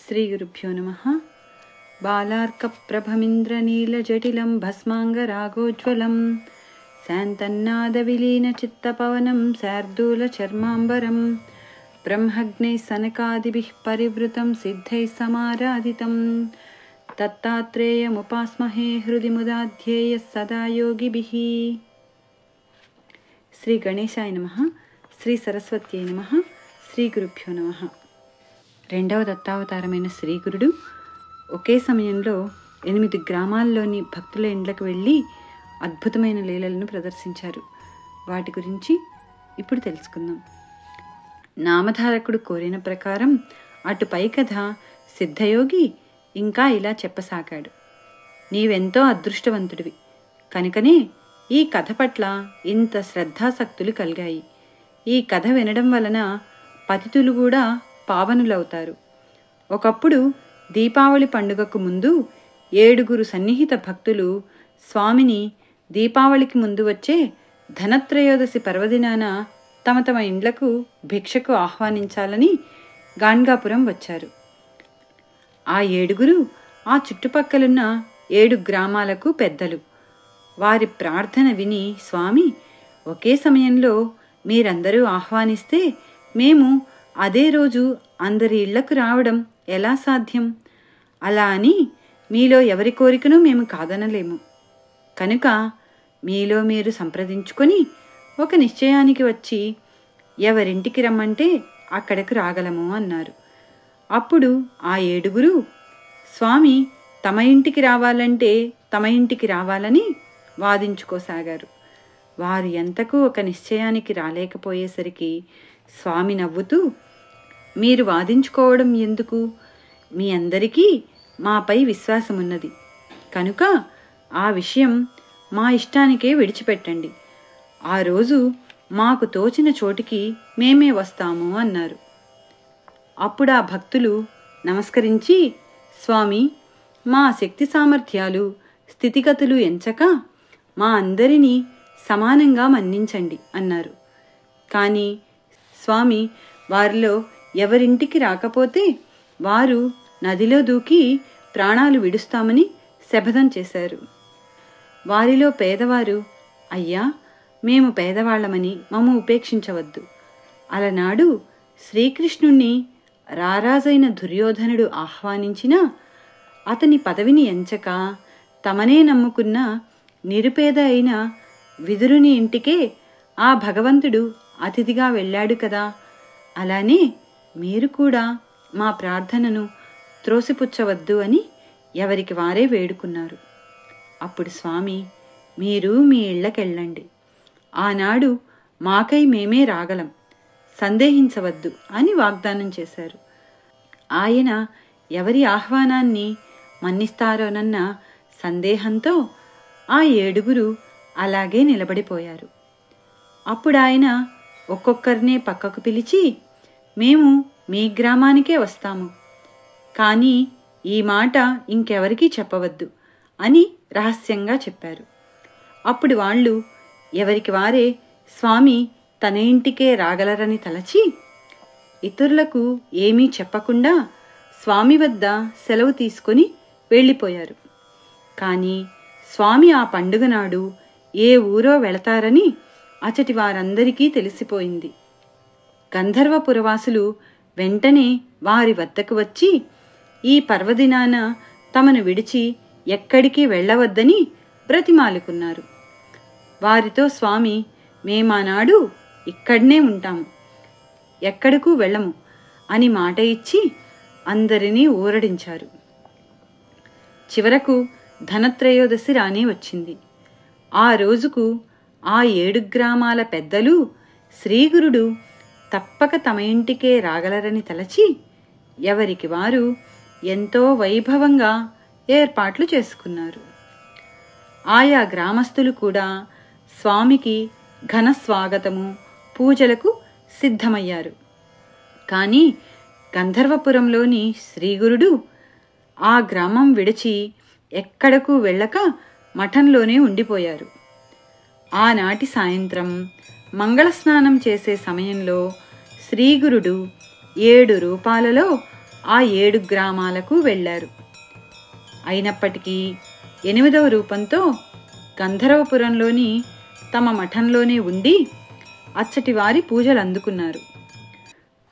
श्रीगुरुभ्यो नमः। बालार्कप्रभमिन्द्रनीलजटिलं भस्माङ्गरागोज्ज्वलं शान्तन्नादविलीनचित्तपवनं शार्दूलचर्माम्बरं ब्रह्मज्ञैः सनकादिभिः परिवृतं सिद्धैः समाराधितं दत्तात्रेयमुपास्महे हृदि मुदाध्येयः सदा योगिभिः। श्री गणेशाय नमः। श्री सरस्वत्यै नमः। శ్రీ గురుభ్యో నమః. రెండవ దత్తావతారమైన శ్రీగురుడు ఒకే సమయంలో 8 గ్రామాల్లోని భక్తుల ఇండ్లకు వెళ్ళి అద్భుతమైన లీలలను ప్రదర్శించారు. వాటి గురించి ఇప్పుడు తెలుసుకుందాం. నామధారకుడు కోరిన ప్రకారం అటుపై కథ సిద్ధయోగి ఇంకా ఇలా చెప్పసాగాడు. నీవెంతో అదృష్టవంతుడివి కనుకనే ఈ కథ పట్ల ఇంత శ్రద్ధాసక్తులు కలిగాయి. ఈ కథ వినడం వలన పతితులు కూడా పావనులవుతారు. ఒకప్పుడు దీపావళి పండుగకు ముందు 7 సన్నిహిత భక్తులు స్వామిని దీపావళికి ముందు వచ్చే ధనత్రయోదశి పర్వదినాన తమ తమ ఇండ్లకు భిక్షకు ఆహ్వానించాలని గాన్గాపురం వచ్చారు. ఆ 7 ఆ చుట్టుపక్కలున్న 7 గ్రామాలకు పెద్దలు. వారి ప్రార్థన విని స్వామి, ఒకే సమయంలో మీరందరూ ఆహ్వానిస్తే మేము అదే రోజు అందరి ఇళ్లకు రావడం ఎలా సాధ్యం? అలా అని మీలో ఎవరి కోరికను మేము కాదనలేము. కనుక మీలో మీరు సంప్రదించుకొని ఒక నిశ్చయానికి వచ్చి ఎవరింటికి రమ్మంటే అక్కడకు రాగలము అన్నారు. అప్పుడు ఆ 7 స్వామి తమ ఇంటికి రావాలంటే తమ ఇంటికి రావాలని వాదించుకోసాగారు. వారు ఎంతకు ఒక నిశ్చయానికి రాలేకపోయేసరికి స్వామి నవ్వుతూ, మీరు వాదించుకోవడం ఎందుకు? మీ అందరికీ మాపై విశ్వాసమున్నది కనుక ఆ విషయం మా ఇష్టానికే విడిచిపెట్టండి. ఆ రోజు మాకు తోచిన చోటికి మేమే వస్తాము అన్నారు. అప్పుడు ఆ భక్తులు నమస్కరించి, స్వామి, మా శక్తి సామర్థ్యాలు స్థితిగతులు ఎంచక మా అందరినీ సమానంగా మన్నించండి అన్నారు. కానీ స్వామి వారిలో ఎవరింటికి రాకపోతే వారు నదిలో దూకి ప్రాణాలు విడుస్తామని శపథం చేశారు. వారిలో పేదవారు, అయ్యా, మేము పేదవాళ్లమని మమ్ము ఉపేక్షించవద్దు. అలనాడు శ్రీకృష్ణుణ్ణి రారాజైన దుర్యోధనుడు ఆహ్వానించినా అతని పదవిని ఎంచక తమనే నమ్ముకున్న నిరుపేద అయిన విదురుని ఇంటికే ఆ భగవంతుడు అతిథిగా వెళ్ళాడు కదా. అలానే మీరు కూడా మా ప్రార్థనను త్రోసిపుచ్చవద్దు అని ఎవరికి వారే వేడుకున్నారు. అప్పుడు స్వామి, మీరు మీ ఇళ్లకెళ్ళండి. ఆనాడు మాకై మేమే రాగలం, సందేహించవద్దు అని వాగ్దానం చేశారు. ఆయన ఎవరి ఆహ్వానాన్ని మన్నిస్తారోనన్న సందేహంతో ఆ 7 అలాగే నిలబడిపోయారు. అప్పుడు ఆయన ఒక్కొక్కరినే పక్కకు పిలిచి, మేము మీ గ్రామానికే వస్తాము, కానీ ఈ మాట ఇంకెవరికీ చెప్పవద్దు అని రహస్యంగా చెప్పారు. అప్పుడు వాళ్ళు ఎవరికి వారే స్వామి తన ఇంటికే రాగలరని తలచి ఇతరులకు ఏమీ చెప్పకుండా స్వామి వద్ద సెలవు తీసుకొని వెళ్ళిపోయారు. కానీ స్వామి ఆ పండుగ నాడు ఏ ఊరో వెళతారని అచటి వారందరికీ తెలిసిపోయింది. గంధర్వపురవాసులు వెంటనే వారి వద్దకు వచ్చి ఈ పర్వదినాన తమను విడిచి ఎక్కడికి వెళ్ళవద్దని బ్రతిమాలుకున్నారు. వారితో స్వామి, మేమానాడు ఇక్కడనే ఉంటాము, ఎక్కడకు వెళ్ళము అని మాట ఇచ్చి అందరినీ ఊరడించారు. చివరకు ధనత్రయోదశి రానే వచ్చింది. ఆ రోజుకు ఆ 7 గ్రామాల పెద్దలు శ్రీగురుడు తప్పక తమ ఇంటికే రాగలరని తలచి ఎవరికి వారు ఎంతో వైభవంగా ఏర్పాట్లు చేసుకున్నారు. ఆయా గ్రామస్తులు కూడా స్వామికి ఘన స్వాగతము పూజలకు సిద్ధమయ్యారు. కానీ గంధర్వపురంలోని శ్రీగురుడు ఆ గ్రామం విడిచి ఎక్కడకు వెళ్ళక మఠంలోనే ఉండిపోయారు. ఆనాటి సాయంత్రం మంగళస్నానం చేసే సమయంలో శ్రీగురుడు 7 రూపాలలో ఆ 7 గ్రామాలకు వెళ్ళారు. అయినప్పటికీ 8వ రూపంతో గంధర్వపురంలోని తమ మఠంలోనే ఉండి అచ్చటి వారి పూజలు అందుకున్నారు.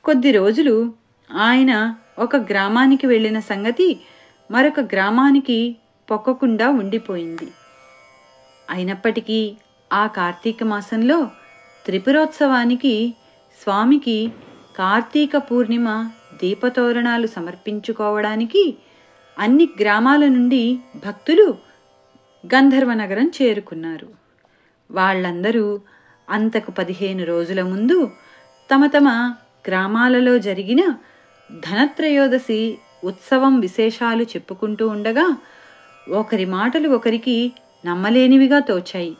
కొద్ది రోజులు ఆయన ఒక గ్రామానికి వెళ్ళిన సంగతి మరొక గ్రామానికి పొక్కకుండా ఉండిపోయింది. అయినప్పటికీ ఆ కార్తీక మాసంలో త్రిపురోత్సవానికి స్వామికి కార్తీక పూర్ణిమ దీపతోరణాలు సమర్పించుకోవడానికి అన్ని గ్రామాల నుండి భక్తులు గంధర్వనగరం చేరుకున్నారు. వాళ్ళందరూ అంతకు 15 రోజుల ముందు తమ తమ గ్రామాలలో జరిగిన ధనత్రయోదశి ఉత్సవం విశేషాలు చెప్పుకుంటూ ఉండగా ఒకరి మాటలు ఒకరికి నమ్మలేనివిగా తోచాయి.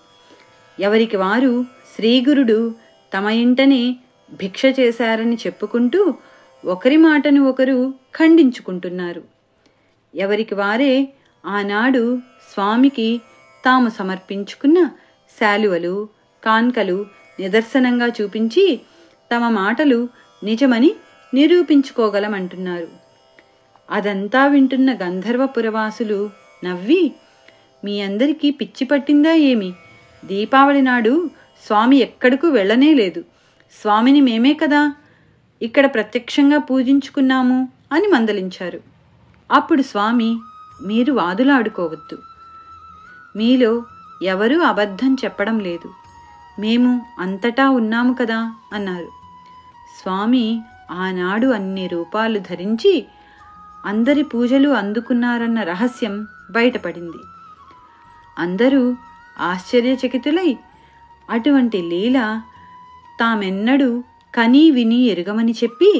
ఎవరికి వారు శ్రీగురుడు తమ ఇంటనే భిక్ష చేశారని చెప్పుకుంటూ ఒకరి మాటను ఒకరు ఖండించుకుంటున్నారు. ఎవరికి వారే ఆనాడు స్వామికి తాము సమర్పించుకున్న శాలువలు కాన్కలు నిదర్శనంగా చూపించి తమ మాటలు నిజమని నిరూపించుకోగలమంటున్నారు. అదంతా వింటున్న గంధర్వపురవాసులు నవ్వి, మీ అందరికీ పిచ్చి పట్టిందా ఏమి? దీపావళి నాడు స్వామి ఎక్కడకు వెళ్ళనే లేదు. స్వామిని మేమే కదా ఇక్కడ ప్రత్యక్షంగా పూజించుకున్నాము అని మందలించారు. అప్పుడు స్వామి, మీరు వాదులాడుకోవద్దు. మీలో ఎవరూ అబద్ధం చెప్పడం లేదు. మేము అంతటా ఉన్నాము కదా అన్నారు. స్వామి ఆనాడు అన్ని రూపాలు ధరించి అందరి పూజలు అందుకున్నారన్న రహస్యం బయటపడింది. అందరూ ఆశ్చర్యచకితులై అటువంటి లీల తామెన్నడూ కనీ విని ఎరుగమని చెప్పి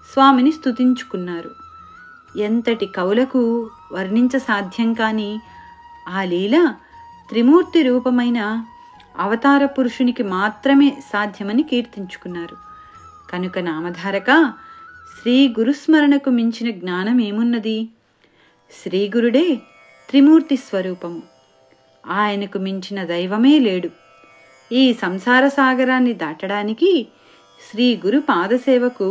స్వామిని స్తుతించుకున్నారు. ఎంతటి కవులకు వర్ణించ సాధ్యం కాని ఆ లీల త్రిమూర్తి రూపమైన అవతార పురుషునికి మాత్రమే సాధ్యమని కీర్తించుకున్నారు. కనుక నామధారక, శ్రీ గురుస్మరణకు మించిన జ్ఞానం ఏమున్నది? శ్రీగురుడే త్రిమూర్తి స్వరూపము. ఆయనకు మించిన దైవమే లేడు. ఈ సంసార సాగరాన్ని దాటడానికి శ్రీ గురు పాదసేవకు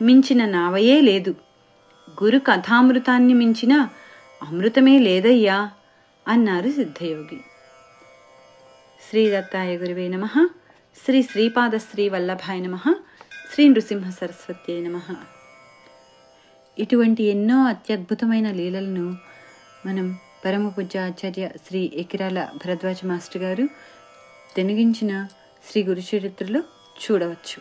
మించిన నావయే లేదు. గురు కథామృతాన్ని మించిన అమృతమే లేదయ్యా అన్నారు సిద్ధయోగి. శ్రీ దత్తాయ గురువే నమః. శ్రీ శ్రీపాద శ్రీ వల్లభాయ నమః. శ్రీ నృసింహ సరస్వత్యై నమః. ఇటువంటి ఎన్నో అత్యద్భుతమైన లీలలను మనం పరమ పూజ్య ఆచార్య శ్రీ ఎకిరాల భరద్వాజ మాస్టర్ గారు తెనిగించిన శ్రీ గురు చరిత్రలో చూడవచ్చు.